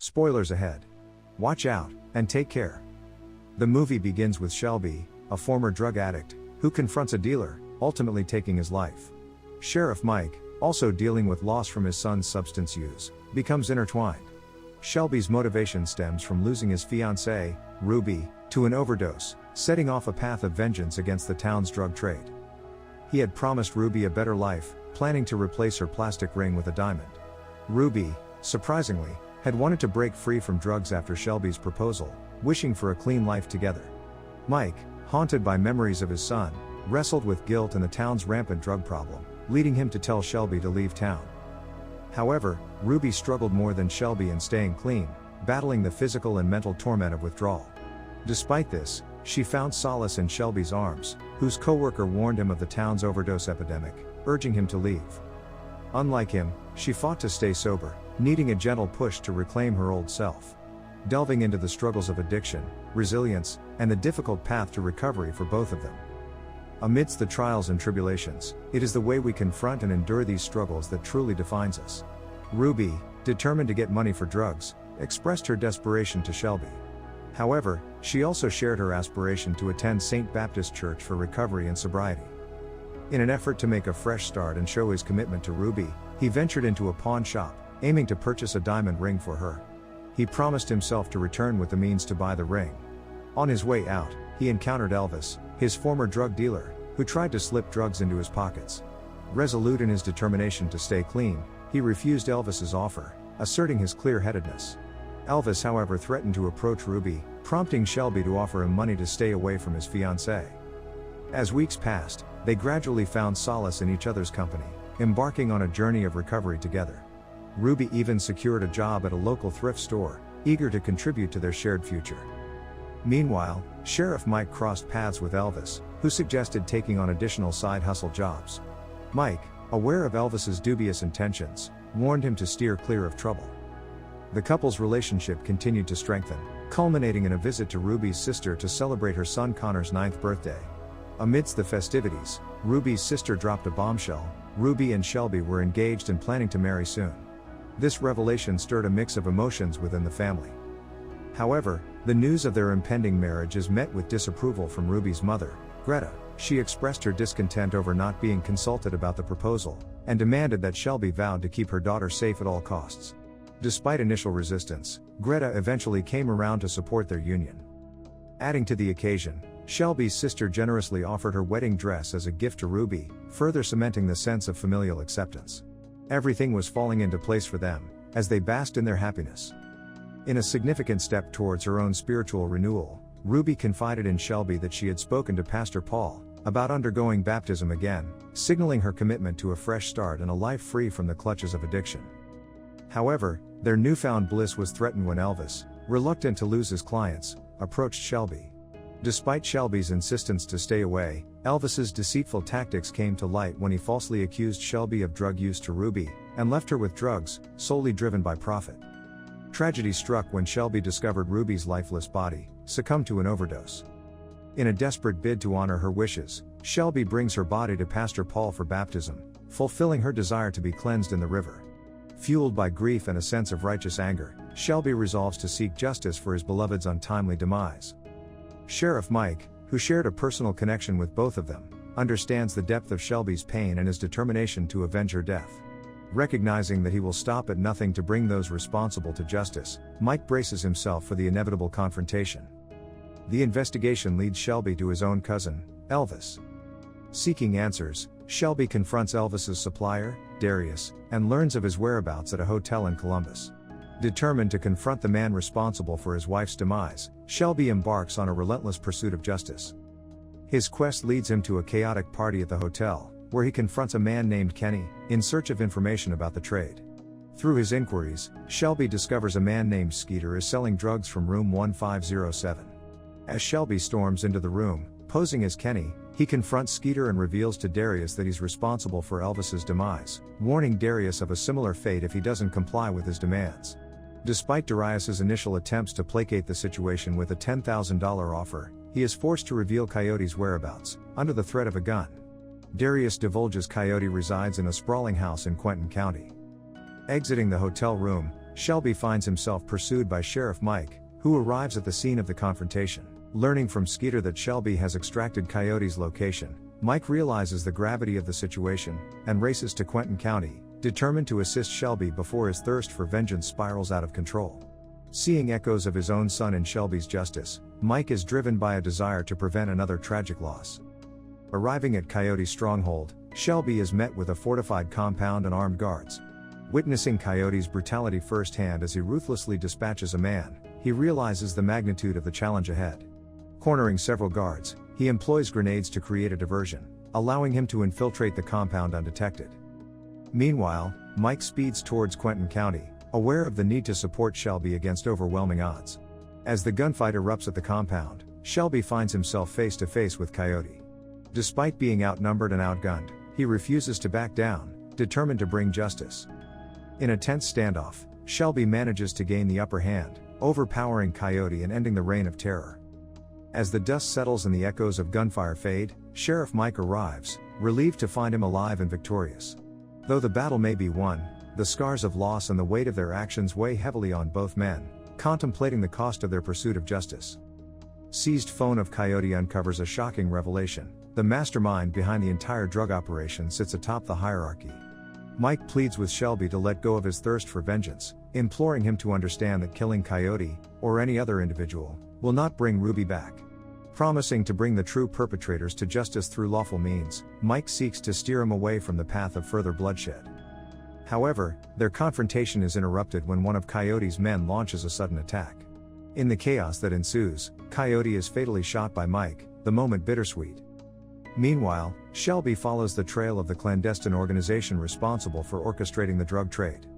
Spoilers ahead. Watch out, and take care. The movie begins with Shelby, a former drug addict, who confronts a dealer, ultimately taking his life. Sheriff Mike, also dealing with loss from his son's substance use, becomes intertwined. Shelby's motivation stems from losing his fiancé, Ruby, to an overdose, setting off a path of vengeance against the town's drug trade. He had promised Ruby a better life, planning to replace her plastic ring with a diamond. Ruby, surprisingly, had wanted to break free from drugs after Shelby's proposal, wishing for a clean life together. Mike, haunted by memories of his son, wrestled with guilt and the town's rampant drug problem, leading him to tell Shelby to leave town. However, Ruby struggled more than Shelby in staying clean, battling the physical and mental torment of withdrawal. Despite this, she found solace in Shelby's arms, whose co-worker warned him of the town's overdose epidemic, urging him to leave. Unlike him, she fought to stay sober, needing a gentle push to reclaim her old self. Delving into the struggles of addiction, resilience, and the difficult path to recovery for both of them. Amidst the trials and tribulations, it is the way we confront and endure these struggles that truly defines us. Ruby, determined to get money for drugs, expressed her desperation to Shelby. However, she also shared her aspiration to attend St. Baptist Church for recovery and sobriety. In an effort to make a fresh start and show his commitment to Ruby, he ventured into a pawn shop, aiming to purchase a diamond ring for her. He promised himself to return with the means to buy the ring. On his way out, he encountered Elvis, his former drug dealer, who tried to slip drugs into his pockets. Resolute in his determination to stay clean, he refused Elvis's offer, asserting his clear-headedness. Elvis, however, threatened to approach Ruby, prompting Shelby to offer him money to stay away from his fiancé. As weeks passed, they gradually found solace in each other's company, embarking on a journey of recovery together. Ruby even secured a job at a local thrift store, eager to contribute to their shared future. Meanwhile, Sheriff Mike crossed paths with Elvis, who suggested taking on additional side hustle jobs. Mike, aware of Elvis's dubious intentions, warned him to steer clear of trouble. The couple's relationship continued to strengthen, culminating in a visit to Ruby's sister to celebrate her son Connor's 9th birthday. Amidst the festivities, Ruby's sister dropped a bombshell: Ruby and Shelby were engaged and planning to marry soon. This revelation stirred a mix of emotions within the family. However, the news of their impending marriage is met with disapproval from Ruby's mother, Greta. She expressed her discontent over not being consulted about the proposal, and demanded that Shelby vowed to keep her daughter safe at all costs. Despite initial resistance, Greta eventually came around to support their union. Adding to the occasion, Shelby's sister generously offered her wedding dress as a gift to Ruby, further cementing the sense of familial acceptance. Everything was falling into place for them, as they basked in their happiness. In a significant step towards her own spiritual renewal, Ruby confided in Shelby that she had spoken to Pastor Paul about undergoing baptism again, signaling her commitment to a fresh start and a life free from the clutches of addiction. However, their newfound bliss was threatened when Elvis, reluctant to lose his clients, approached Shelby. Despite Shelby's insistence to stay away, Elvis's deceitful tactics came to light when he falsely accused Shelby of drug use to Ruby, and left her with drugs, solely driven by profit. Tragedy struck when Shelby discovered Ruby's lifeless body, succumbed to an overdose. In a desperate bid to honor her wishes, Shelby brings her body to Pastor Paul for baptism, fulfilling her desire to be cleansed in the river. Fueled by grief and a sense of righteous anger, Shelby resolves to seek justice for his beloved's untimely demise. Sheriff Mike, who shared a personal connection with both of them, understands the depth of Shelby's pain and his determination to avenge her death. Recognizing that he will stop at nothing to bring those responsible to justice, Mike braces himself for the inevitable confrontation. The investigation leads Shelby to his own cousin, Elvis. Seeking answers, Shelby confronts Elvis's supplier, Darius, and learns of his whereabouts at a hotel in Columbus. Determined to confront the man responsible for his wife's demise, Shelby embarks on a relentless pursuit of justice. His quest leads him to a chaotic party at the hotel, where he confronts a man named Kenny, in search of information about the trade. Through his inquiries, Shelby discovers a man named Skeeter is selling drugs from room 1507. As Shelby storms into the room, posing as Kenny, he confronts Skeeter and reveals to Darius that he's responsible for Elvis's demise, warning Darius of a similar fate if he doesn't comply with his demands. Despite Darius's initial attempts to placate the situation with a $10,000 offer, he is forced to reveal Coyote's whereabouts, under the threat of a gun. Darius divulges Coyote resides in a sprawling house in Quentin County. Exiting the hotel room, Shelby finds himself pursued by Sheriff Mike, who arrives at the scene of the confrontation. Learning from Skeeter that Shelby has extracted Coyote's location, Mike realizes the gravity of the situation, and races to Quentin County, determined to assist Shelby before his thirst for vengeance spirals out of control. Seeing echoes of his own son in Shelby's justice, Mike is driven by a desire to prevent another tragic loss. Arriving at Coyote's stronghold, Shelby is met with a fortified compound and armed guards. Witnessing Coyote's brutality firsthand as he ruthlessly dispatches a man, he realizes the magnitude of the challenge ahead. Cornering several guards, he employs grenades to create a diversion, allowing him to infiltrate the compound undetected. Meanwhile, Mike speeds towards Quentin County, aware of the need to support Shelby against overwhelming odds. As the gunfight erupts at the compound, Shelby finds himself face to face with Coyote. Despite being outnumbered and outgunned, he refuses to back down, determined to bring justice. In a tense standoff, Shelby manages to gain the upper hand, overpowering Coyote and ending the reign of terror. As the dust settles and the echoes of gunfire fade, Sheriff Mike arrives, relieved to find him alive and victorious. Though the battle may be won, the scars of loss and the weight of their actions weigh heavily on both men, contemplating the cost of their pursuit of justice. Seized phone of Coyote uncovers a shocking revelation: the mastermind behind the entire drug operation sits atop the hierarchy. Mike pleads with Shelby to let go of his thirst for vengeance, imploring him to understand that killing Coyote, or any other individual, will not bring Ruby back. Promising to bring the true perpetrators to justice through lawful means, Mike seeks to steer him away from the path of further bloodshed. However, their confrontation is interrupted when one of Coyote's men launches a sudden attack. In the chaos that ensues, Coyote is fatally shot by Mike, the moment bittersweet. Meanwhile, Shelby follows the trail of the clandestine organization responsible for orchestrating the drug trade.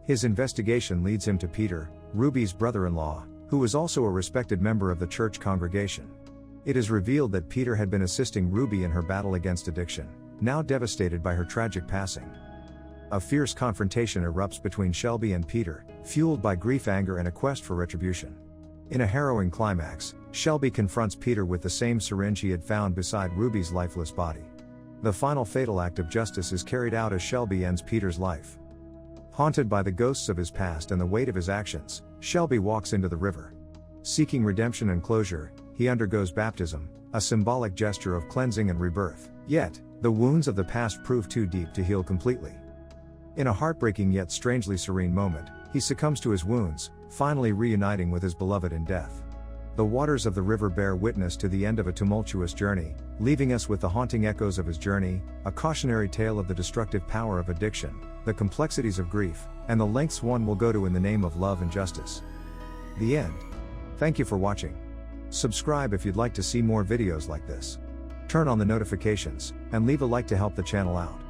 His investigation leads him to Peter, Ruby's brother-in-law, who was also a respected member of the church congregation. It is revealed that Peter had been assisting Ruby in her battle against addiction, now devastated by her tragic passing. A fierce confrontation erupts between Shelby and Peter, fueled by grief, anger, and a quest for retribution. In a harrowing climax, Shelby confronts Peter with the same syringe he had found beside Ruby's lifeless body. The final fatal act of justice is carried out as Shelby ends Peter's life. Haunted by the ghosts of his past and the weight of his actions, Shelby walks into the river. Seeking redemption and closure, he undergoes baptism, a symbolic gesture of cleansing and rebirth. Yet, the wounds of the past prove too deep to heal completely. In a heartbreaking yet strangely serene moment, he succumbs to his wounds, finally reuniting with his beloved in death. The waters of the river bear witness to the end of a tumultuous journey, leaving us with the haunting echoes of his journey, a cautionary tale of the destructive power of addiction, the complexities of grief, and the lengths one will go to in the name of love and justice. The end. Thank you for watching. Subscribe if you'd like to see more videos like this. Turn on the notifications, and leave a like to help the channel out.